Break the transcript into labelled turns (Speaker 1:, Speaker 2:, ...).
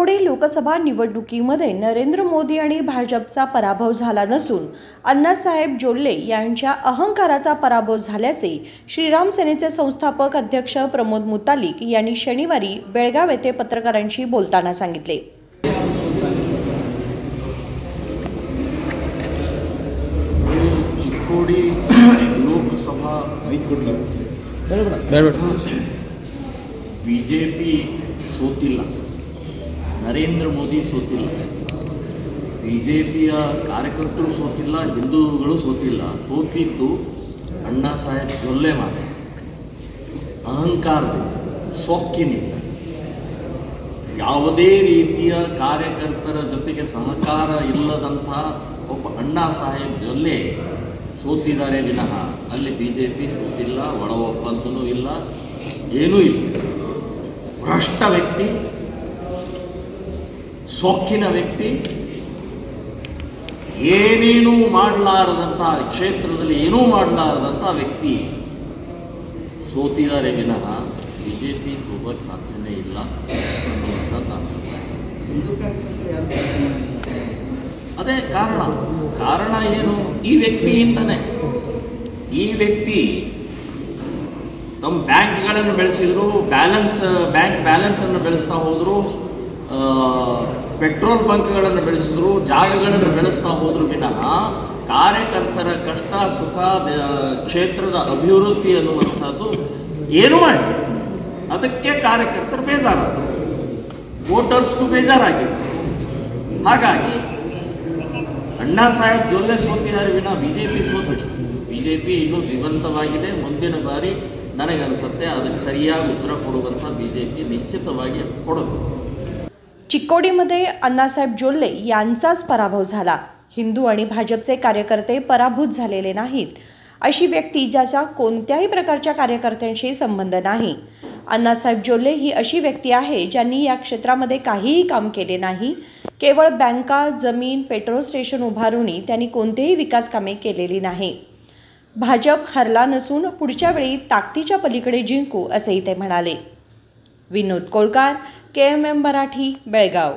Speaker 1: चिक्कोडी लोकसभा निवडणुकीमध्ये नरेंद्र मोदी आणि भाजपचा पराभव झाला नसून अण्णासाहेब जोल्ले यांच्या अहंकाराचा पराभव झाल्याचे श्रीराम सेनेचे संस्थापक अध्यक्ष प्रमोद मुतालिक यांनी शनिवारी बेळगाव येथे पत्रकारांशी बोलताना सांगितले।
Speaker 2: चिक्कोडी लोकसभा बीजेपी ಸೋತಿಲ್ಲ, ನರೇಂದ್ರ ಮೋದಿ ಸೋತಿಲ್ಲ, ಬಿಜೆಪಿಯ ಕಾರ್ಯಕರ್ತರು ಸೋತಿಲ್ಲ, ಹಿಂದೂಗಳು ಸೋತಿಲ್ಲ, ಸೋತಿದ್ದು ಅಣ್ಣಾ ಸಾಹೇಬ್ ಜೊಲ್ಲೆ ಮಾತ್ರ ಅಹಂಕಾರದಿಂದ, ಸೊಕ್ಕಿನಿಂದ, ಯಾವುದೇ ರೀತಿಯ ಕಾರ್ಯಕರ್ತರ ಜೊತೆಗೆ ಸಹಕಾರ ಇಲ್ಲದಂಥ ಒಬ್ಬ ಅಣ್ಣಾ ಸಾಹೇಬ್ ಜೊಲ್ಲೆ ಸೋತಿದ್ದಾರೆ ವಿನಃ ಅಲ್ಲಿ ಬಿಜೆಪಿ ಸೋತಿಲ್ಲ, ಒಳ ಒಪ್ಪಂದನೂ ಇಲ್ಲ, ಏನೂ ಇಲ್ಲ। ಭ್ರಷ್ಟ ವ್ಯಕ್ತಿ, ಸೊಕ್ಕಿನ ವ್ಯಕ್ತಿ, ಏನೇನೂ ಮಾಡಲಾರದಂಥ ಕ್ಷೇತ್ರದಲ್ಲಿ ಏನೂ ಮಾಡಲಾರದಂಥ ವ್ಯಕ್ತಿ ಸೋತಿದ್ದಾರೆ ವಿನಃ ಬಿಜೆಪಿ ಸೋಲಕ್ಕೆ ಸಾಧ್ಯನೇ ಇಲ್ಲ ಅನ್ನುವಂಥದ್ದು ಅದೇ ಕಾರಣ ಏನು? ಈ ವ್ಯಕ್ತಿಯಿಂದನೇ। ಈ ವ್ಯಕ್ತಿ ನಮ್ಮ ಬ್ಯಾಂಕ್ಗಳನ್ನು ಬೆಳೆಸಿದ್ರು, ಬ್ಯಾಂಕ್ ಬ್ಯಾಲೆನ್ಸನ್ನು ಬೆಳೆಸ್ತಾ ಹೋದರು, ಪೆಟ್ರೋಲ್ ಬಂಕ್ಗಳನ್ನು ಬೆಳೆಸಿದ್ರು, ಜಾಗಗಳನ್ನು ಬೆಳೆಸ್ತಾ ಹೋದ್ರು ವಿನಃ ಕಾರ್ಯಕರ್ತರ ಕಷ್ಟ ಸುಖ ಕ್ಷೇತ್ರದ ಅಭಿವೃದ್ಧಿ ಅನ್ನುವಂಥದ್ದು ಏನು ಮಾಡಿ ಅದಕ್ಕೆ ಕಾರ್ಯಕರ್ತರು ಬೇಜಾರಾದರು, ವೋಟರ್ಸ್ಗೂ ಬೇಜಾರಾಗಿದೆ। ಹಾಗಾಗಿ ಅಣ್ಣಾ ಸಾಹೇಬ್ ಜೊಲ್ಲೆ ಸೋತಿದ್ದಾರೆ ವಿನಃ ಬಿಜೆಪಿ ಸೋತಿಲ್ಲ। ಬಿಜೆಪಿ ಇನ್ನೂ ಜೀವಂತವಾಗಿದೆ। ಮುಂದಿನ ಬಾರಿ ನನಗನ್ಸುತ್ತೆ ಅದಕ್ಕೆ ಸರಿಯಾಗಿ उत्तर ಕೊಡುವಂಥ बीजेपी निश्चितವಾಗಿ ಕೊಡಬೇಕು।
Speaker 1: चिक्कोडीमध्ये अण्णासाहेब जोल्ले यांचाच पराभव झाला। हिंदू आणि भाजपचे कार्यकर्ते पराभूत झालेले नाहीत, अशी व्यक्ती ज्याचा कोणत्याही प्रकारच्या कार्यकर्त्यांशी संबंध नाही। अण्णासाहेब जोल्ले ही अशी व्यक्ती आहे ज्यांनी या क्षेत्रामध्ये काहीही काम केले नाही। केवळ बँका, जमीन, पेट्रोल स्टेशन उभारूनही त्यांनी कोणतेही विकास कामे केलेली नाही। भाजप हरला नसून पुढच्या वेळी ताकदीच्या पलीकडे जिंकू असेही ते म्हणाले। विनोद कोळकार, KMM मराठी, बेळगाव।